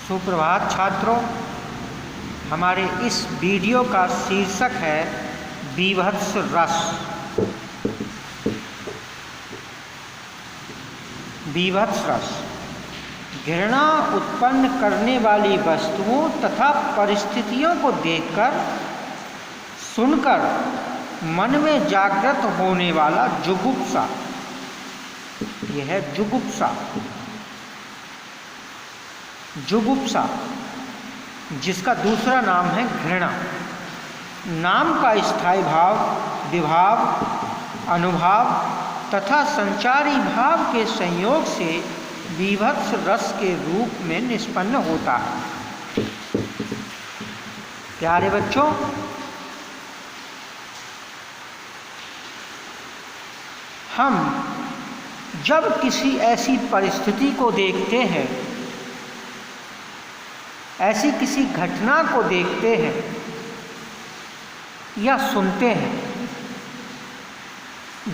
सुप्रभात छात्रों, हमारे इस वीडियो का शीर्षक है बीभत्स रस। बीभत्स रस घृणा उत्पन्न करने वाली वस्तुओं तथा परिस्थितियों को देखकर सुनकर मन में जागृत होने वाला जुगुप्सा। यह है जुगुप्सा। जुगुप्सा जिसका दूसरा नाम है घृणा। नाम का स्थायी भाव, विभाव, अनुभाव तथा संचारी भाव के संयोग से बीभत्स रस के रूप में निष्पन्न होता है। प्यारे बच्चों, हम जब किसी ऐसी परिस्थिति को देखते हैं, ऐसी किसी घटना को देखते हैं या सुनते हैं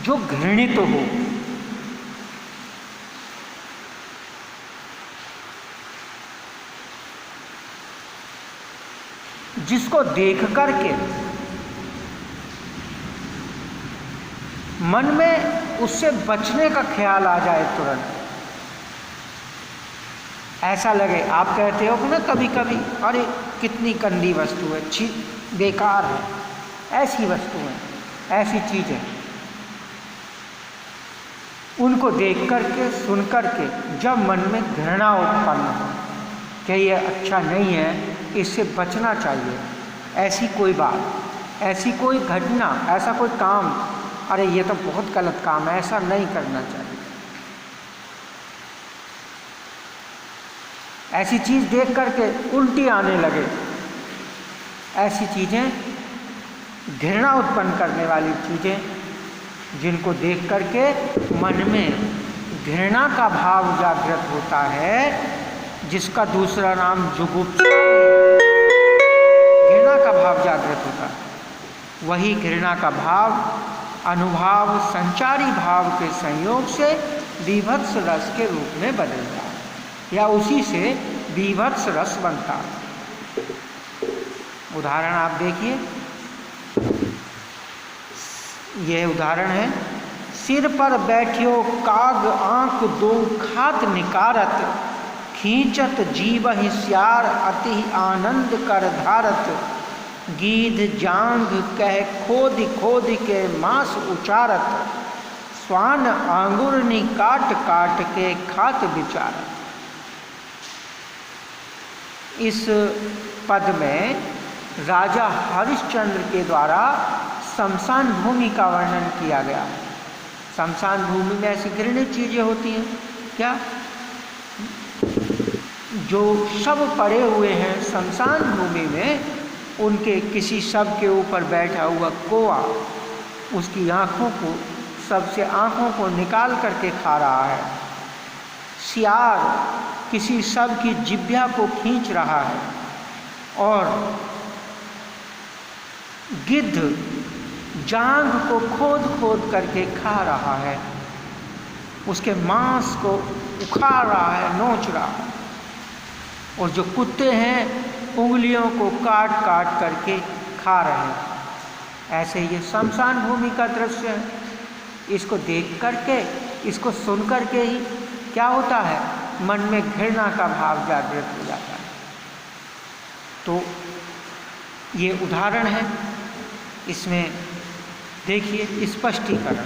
जो घृणित हो, जिसको देख करके मन में उससे बचने का ख्याल आ जाए तुरंत, ऐसा लगे। आप कहते हो कि ना कभी कभी, अरे कितनी गंदी वस्तु है, छी, बेकार है, ऐसी वस्तु है, ऐसी चीज़ है। उनको देख करके सुन करके जब मन में घृणा उत्पन्न हो कि ये अच्छा नहीं है, इससे बचना चाहिए, ऐसी कोई बात, ऐसी कोई घटना, ऐसा कोई काम, अरे ये तो बहुत गलत काम है, ऐसा नहीं करना चाहिए, ऐसी चीज़ देख करके उल्टी आने लगे, ऐसी चीज़ें घृणा उत्पन्न करने वाली चीज़ें, जिनको देख करके मन में घृणा का भाव जागृत होता है, जिसका दूसरा नाम जुगुप्सा, घृणा का भाव जागृत होता है। वही घृणा का भाव अनुभाव संचारी भाव के संयोग से बीभत्स रस के रूप में बदलता है, या उसी से बीभत्स रस बनता है। उदाहरण आप देखिए, यह उदाहरण है, सिर पर बैठियो काग आंख दो खात निकारत, खींचत जीव हिस्यार अति आनंद कर धारत, गीध जांघ कह खोद खोद के मांस उचारत, स्वान आंगुरनी काट काट के खात बिचारत। इस पद में राजा हरिश्चंद्र के द्वारा शमशान भूमि का वर्णन किया गया है। शमशान भूमि में ऐसी घृणित चीज़ें होती हैं क्या? जो शव पड़े हुए हैं शमशान भूमि में, उनके किसी शव के ऊपर बैठा हुआ कौआ उसकी आँखों को, सबसे आँखों को निकाल करके खा रहा है। सियार किसी शव की जिह्वा को खींच रहा है, और गिद्ध जांघ को खोद खोद करके खा रहा है, उसके मांस को उखाड़ रहा है, नोच रहा है। और जो कुत्ते हैं उंगलियों को काट काट करके खा रहे हैं। ऐसे ये शमशान भूमि का दृश्य है। इसको देख करके, इसको सुन करके ही क्या होता है, मन में घृणा का भाव जागृत हो जाता है। तो ये उदाहरण है, इसमें देखिए स्पष्टीकरण।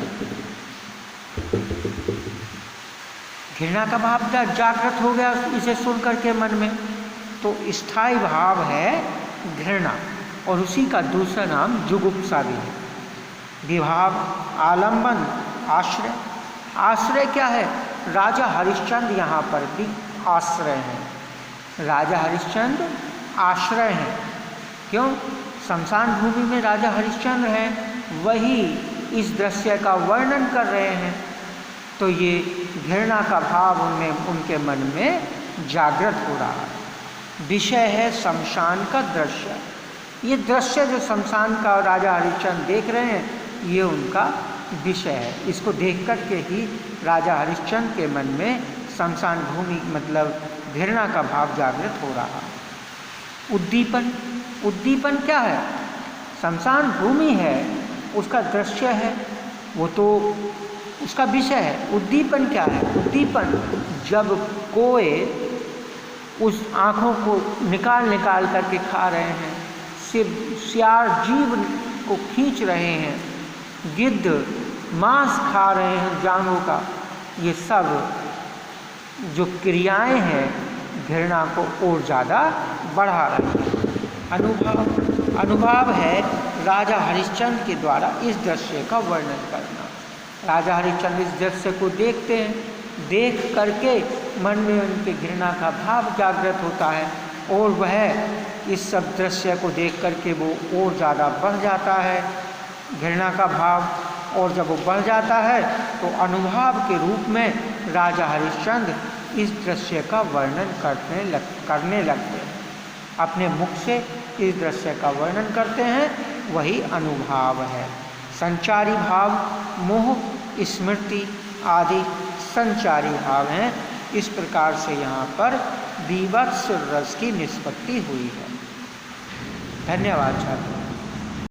घृणा का भाव जागृत हो गया इसे सुन करके मन में, तो स्थायी भाव है घृणा, और उसी का दूसरा नाम जुगुप्सा भी है। विभाव, आलंबन, आश्रय। आश्रय क्या है? राजा हरिश्चंद्र यहाँ पर भी आश्रय हैं। राजा हरिश्चंद्र आश्रय हैं। क्यों? शमशान भूमि में राजा हरिश्चंद्र हैं, वही इस दृश्य का वर्णन कर रहे हैं, तो ये घृणा का भाव उनमें, उनके मन में जागृत हो रहा है। विषय है शमशान का दृश्य। ये दृश्य जो शमशान का राजा हरिश्चंद्र देख रहे हैं, ये उनका विषय है। इसको देख कर के ही राजा हरिश्चंद्र के मन में शमशान भूमि मतलब घृणा का भाव जागृत हो रहा। उद्दीपन, उद्दीपन क्या है? शमशान भूमि है, उसका दृश्य है, वो तो उसका विषय है। उद्दीपन क्या है? उद्दीपन जब कोए उस आँखों को निकाल निकाल करके खा रहे हैं, सियार जीव को खींच रहे हैं, गिद्ध मांस खा रहे हैं जानवरों का, ये सब जो क्रियाएं हैं घृणा को और ज़्यादा बढ़ा रही हैं। अनुभाव, अनुभाव है राजा हरिश्चंद्र के द्वारा इस दृश्य का वर्णन करना। राजा हरिश्चंद्र इस दृश्य को देखते हैं, देख करके मन में उनके घृणा का भाव जागृत होता है और वह इस सब दृश्य को देख करके वो और ज़्यादा बढ़ जाता है घृणा का भाव, और जब वो बढ़ जाता है तो अनुभाव के रूप में राजा हरिश्चंद्र इस दृश्य का वर्णन करने लगते हैं, अपने मुख से इस दृश्य का वर्णन करते हैं, वही अनुभाव है। संचारी भाव मोह, स्मृति आदि संचारी भाव हैं। इस प्रकार से यहाँ पर बीभत्स रस की निष्पत्ति हुई है। धन्यवाद छात्रों।